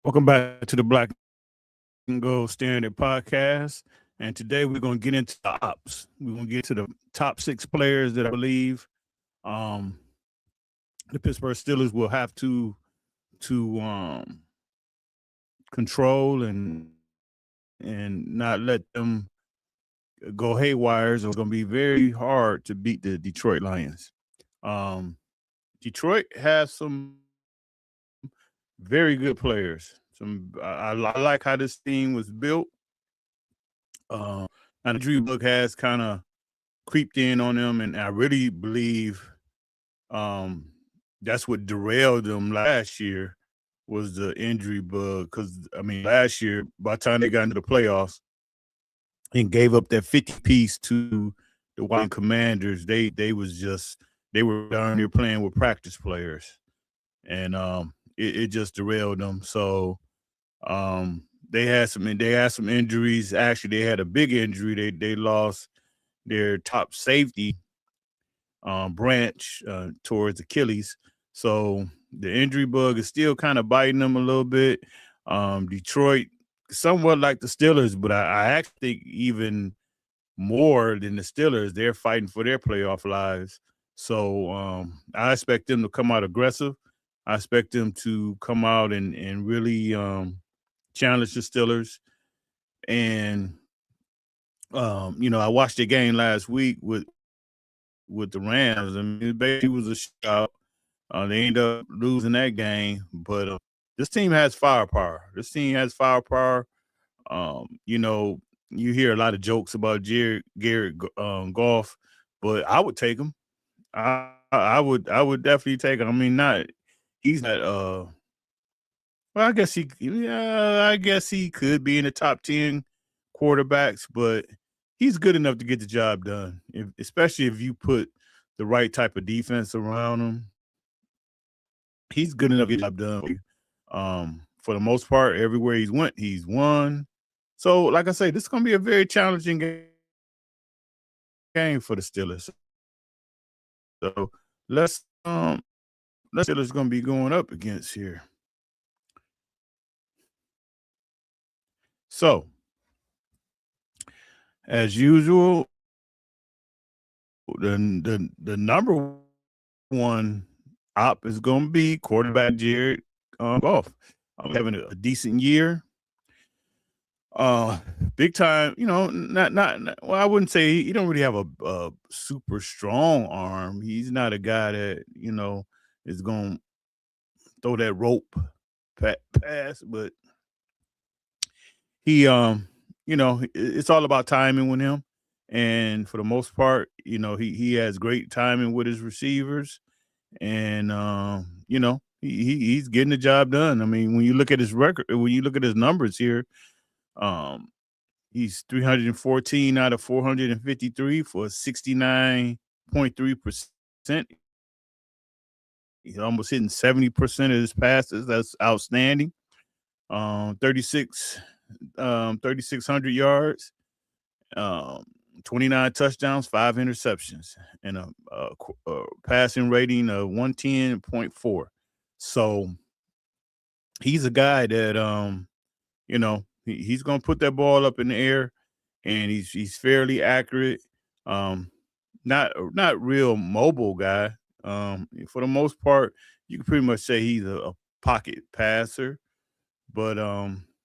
Welcome back to the Black and Gold Standard Podcast. And today we're going to get into the ops. We're going to get to the top six players that I believe um, the Pittsburgh Steelers will have to control and not let them go haywires. It's going to be very hard to beat the Detroit Lions. Um, Detroit has some very good players. I like how this team was built. And the injury bug has kind of creeped in on them, and I really believe um, that's what derailed them last year was the injury bug. Because I mean, last year by the time they got into the playoffs and gave up that 50 piece to the Washington Commanders, they were down there playing with practice players, and it just derailed them. So they had some injuries. Actually, they had a big injury. They lost their top safety branch towards Achilles. So the injury bug is still kind of biting them a little bit. Detroit, somewhat like the Steelers, but I actually think even more than the Steelers, they're fighting for their playoff lives. So I expect them to come out aggressive. I expect them to come out and really challenge the Steelers. And I watched the game last week with the Rams. I mean, it basically was a shootout. They ended up losing that game, but this team has firepower. This team has firepower. You know, you hear a lot of jokes about Garrett Goff, but I would take him. I would definitely take him. I mean, not he's not. Well, I guess he could be in the top 10 quarterbacks, but he's good enough to get the job done. Especially if you put the right type of defense around him, he's good enough to get the job done for you. For the most part, everywhere he's won. So, like I say, this is going to be a very challenging game for the Steelers. So let's Steelers going to be going up against here. So, as usual, the number one op is going to be quarterback Jared Goff. Having a decent year. Big time, not well, I wouldn't say he don't really have a super strong arm. He's not a guy that, is going to throw that rope pass, but he it's all about timing with him. And for the most part, he has great timing with his receivers, and he's getting the job done. I mean, when you look at his record, when you look at his numbers here, um, he's 314 out of 453 for 69.3%. He's almost hitting 70% of his passes. That's outstanding. 3,600 yards, 29 touchdowns, 5 interceptions, and a passing rating of 110.4. So he's a guy that he's going to put that ball up in the air, and he's fairly accurate. Not real mobile guy. For the most part, you can pretty much say he's a pocket passer, but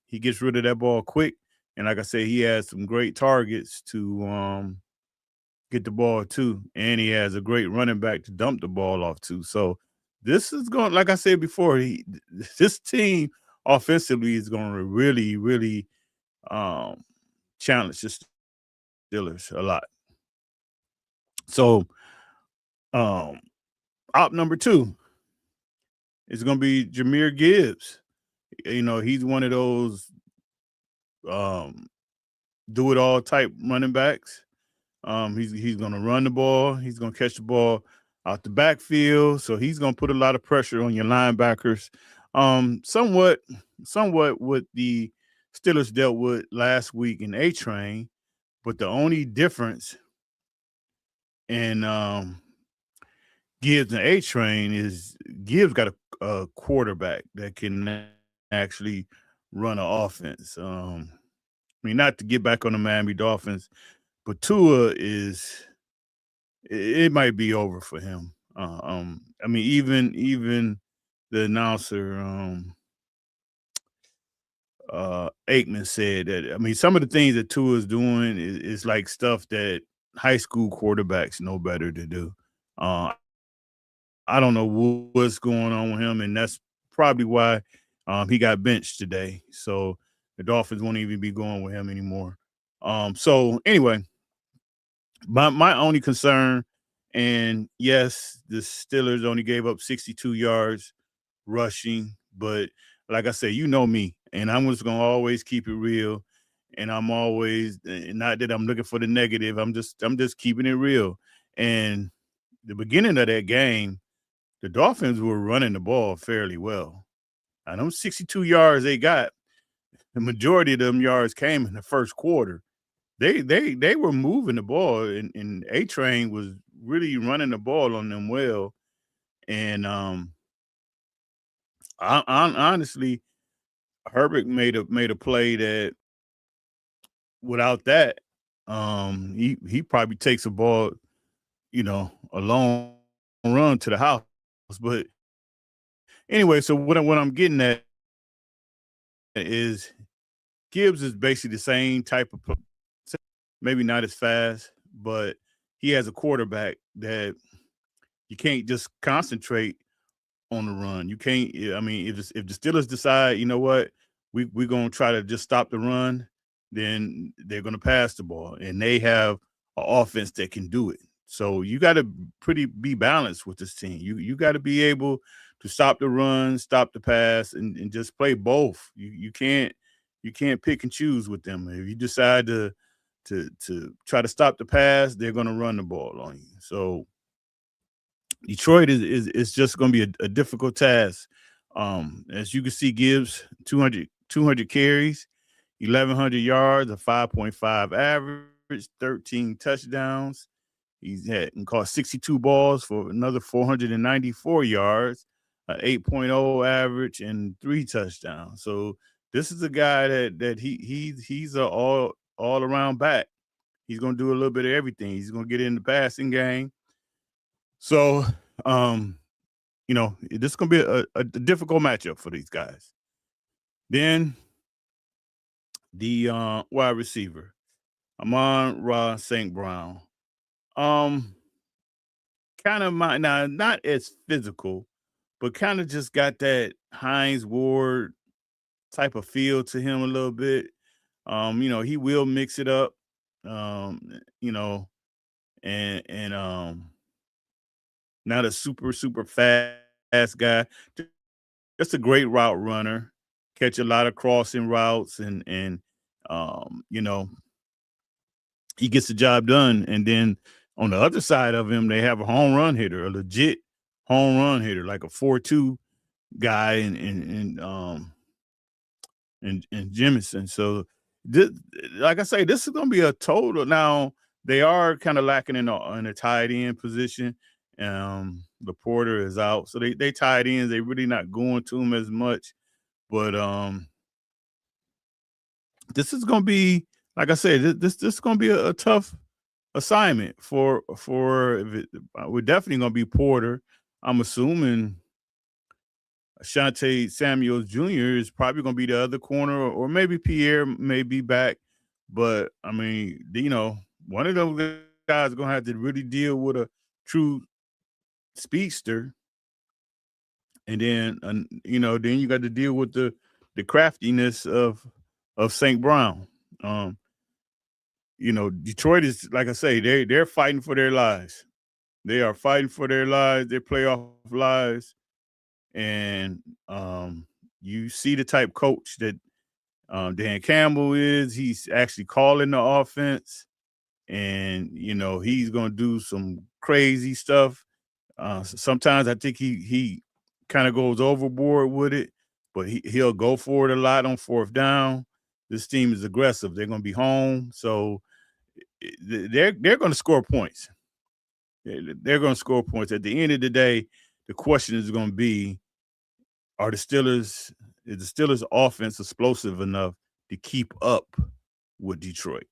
he gets rid of that ball quick. And like I said, he has some great targets to get the ball to, and he has a great running back to dump the ball off to. So this is going, like I said before, this team offensively is going to really, really challenge the Steelers a lot. So op number 2 is going to be Jahmyr Gibbs. He's one of those do it all type running backs. He's going to run the ball. He's going to catch the ball out the backfield. So he's going to put a lot of pressure on your linebackers. Somewhat what the Steelers dealt with last week in A-Train, but the only difference in Gibbs and A-Train is Gibbs got a quarterback that can actually run an offense. I mean, not to get back on the Miami Dolphins, but Tua is it might be over for him. I mean, even the announcer, Aikman said that. I mean, some of the things that Tua is doing is like stuff that high school quarterbacks know better to do. Uh, I don't know what's going on with him, and that's probably why he got benched today. So the Dolphins won't even be going with him anymore. So anyway, my only concern, and yes, the Steelers only gave up 62 yards rushing, but like I said, you know me, and I'm just gonna always keep it real. And I'm always not that I'm looking for the negative. I'm just keeping it real. And the beginning of that game, the Dolphins were running the ball fairly well. And them 62 yards they got, the majority of them yards came in the first quarter. They were moving the ball, and A Train was really running the ball on them well. And honestly, Herbert made a play that without that, he probably takes a ball, a long run to the house. But anyway, so what I'm getting at is Gibbs is basically the same type of maybe not as fast, but he has a quarterback that you can't just concentrate on the run. You can't. I mean, if the Steelers decide, you know what, we're gonna try to just stop the run, then they're gonna pass the ball, and they have an offense that can do it. So you got to pretty be balanced with this team. You got to be able to stop the run, stop the pass, and just play both. You can't pick and choose with them. If you decide to try to stop the pass, they're gonna run the ball on you. So Detroit is just going to be a difficult task. As you can see, Gibbs 200 carries, 1,100 yards, a 5.5 average, 13 touchdowns. He's had and caught 62 balls for another 494 yards, an 8.0 average, and 3 touchdowns. So this is a guy that he's a all around back. He's going to do a little bit of everything. He's going to get in the passing game. So, um, this is going to be a difficult matchup for these guys. Then the wide receiver, Amon-Ra St. Brown. Um, Kind of now not as physical, but kind of just got that Hines Ward type of feel to him a little bit. He will mix it up. You know, and not a super fast guy. Just a great route runner. Catch a lot of crossing routes, and you know he gets the job done. And then on the other side of him, they have a home run hitter, a legit home run hitter, like a 4-2 guy, and Jemison. So, this, like I say, this is going to be a total. Now they are kind of lacking in a tight end position. The Porter is out, so they tight ends. They really not going to him as much. But this is going to be, like I said, this is going to be a tough assignment we're definitely going to be Porter. I'm assuming Ashante Samuels Jr. is probably going to be the other corner, or maybe Pierre may be back. But I mean, one of those guys is going to have to really deal with a true speedster, and then then you got to deal with the craftiness of St. Brown. Detroit is, like I say, they're fighting for their lives. They are fighting for their lives, their playoff lives, and you see the type coach that Dan Campbell is. He's actually calling the offense, and he's going to do some crazy stuff. Sometimes I think he kind of goes overboard with it, but he'll go for it a lot on fourth down. This team is aggressive. They're going to be home, so they're going to score points. They're going to score points. At the end of the day, the question is going to be: are the Steelers is the Steelers' offense explosive enough to keep up with Detroit?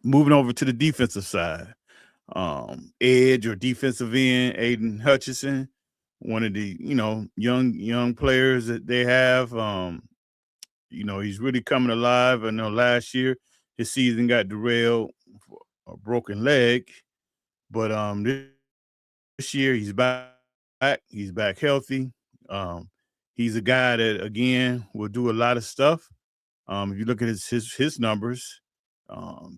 Moving over to the defensive side, edge or defensive end, Aiden Hutchinson, one of the young players that they have. He's really coming alive. I know last year his season got derailed for a broken leg, but this year he's back. He's back healthy. Um, he's a guy that again will do a lot of stuff. If you look at his numbers,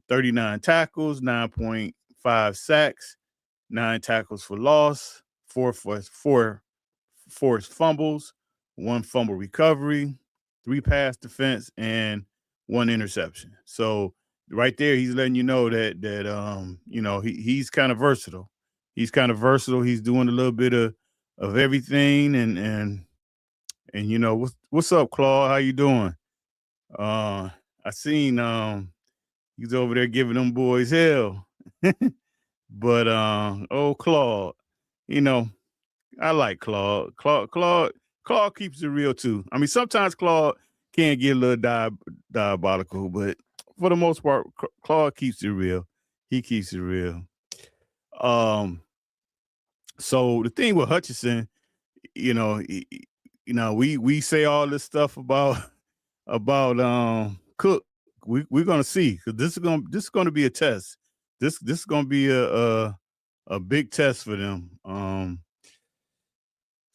39 tackles, 9.5 sacks, 9 tackles for loss, four forced fumbles, 1 fumble recovery, 3 pass defense, and 1 interception. So right there, he's letting you know that he's kind of versatile. He's kind of versatile. He's doing a little bit of everything. And what's up, Claude? How you doing? I seen he's over there giving them boys hell. But Claude, I like Claude. Claude keeps it real too. I mean, sometimes Claude can get a little diabolical, but for the most part, Claude keeps it real. He keeps it real. So the thing with Hutchinson, we say all this stuff about Cook. We're gonna see, because this is gonna be a test. This is gonna be a big test for them.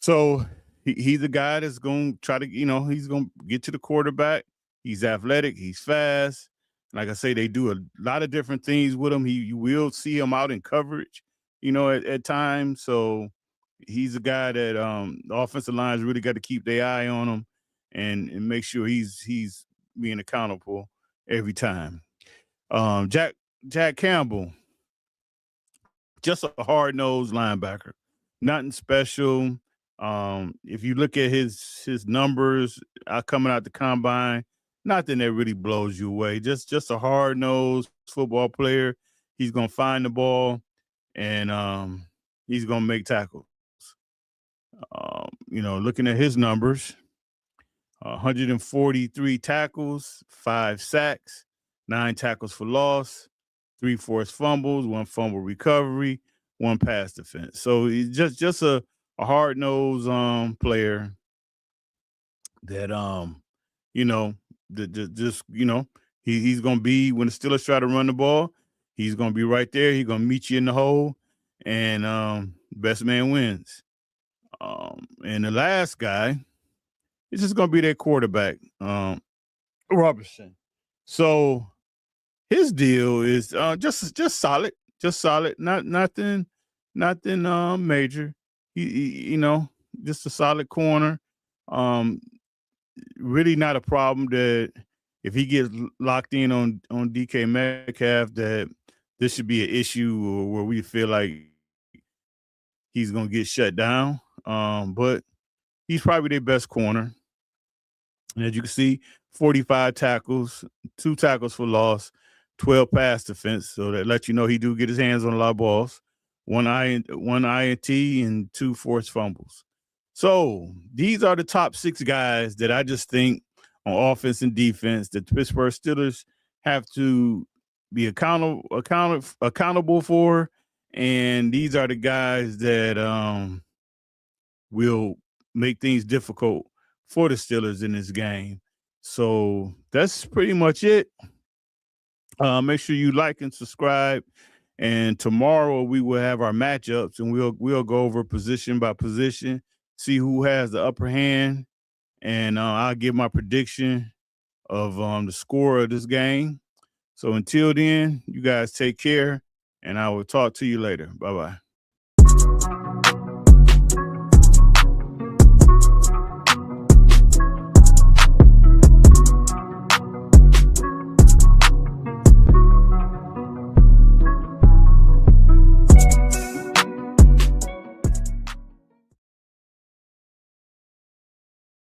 So he's a guy that's gonna try to, he's gonna get to the quarterback. He's athletic. He's fast. Like I say, they do a lot of different things with him. You will see him out in coverage, at times. So he's a guy that the offensive line's really got to keep their eye on him and make sure he's being accountable every time. Jack Campbell, just a hard-nosed linebacker, nothing special. If you look at his numbers coming out the combine, nothing that really blows you away. Just a hard-nosed football player. He's gonna find the ball and he's gonna make tackles. Looking at his numbers, 143 tackles, 5 sacks, 9 tackles for loss, 3 forced fumbles, 1 fumble recovery, 1 pass defense. So he's just a hard-nosed player that he's gonna be, when the Steelers try to run the ball, he's gonna be right there. He's gonna meet you in the hole, and best man wins. And the last guy is just gonna be their quarterback, Robertson. So his deal is just solid, nothing major. He just a solid corner. Really not a problem that if he gets locked in on DK Metcalf, that this should be an issue where we feel like he's gonna get shut down. But he's probably their best corner. And as you can see, 45 tackles, 2 tackles for loss, 12 pass defense. So that lets you know he do get his hands on a lot of balls. 1 INT and 2 forced fumbles. So these are the top 6 guys that I just think on offense and defense that the Pittsburgh Steelers have to be accountable for. And these are the guys that will make things difficult for the Steelers in this game. So that's pretty much it. Make sure you like and subscribe. And tomorrow we will have our matchups, and we'll go over position by position, see who has the upper hand, and I'll give my prediction of the score of this game. So until then, you guys take care, and I will talk to you later. Bye-bye.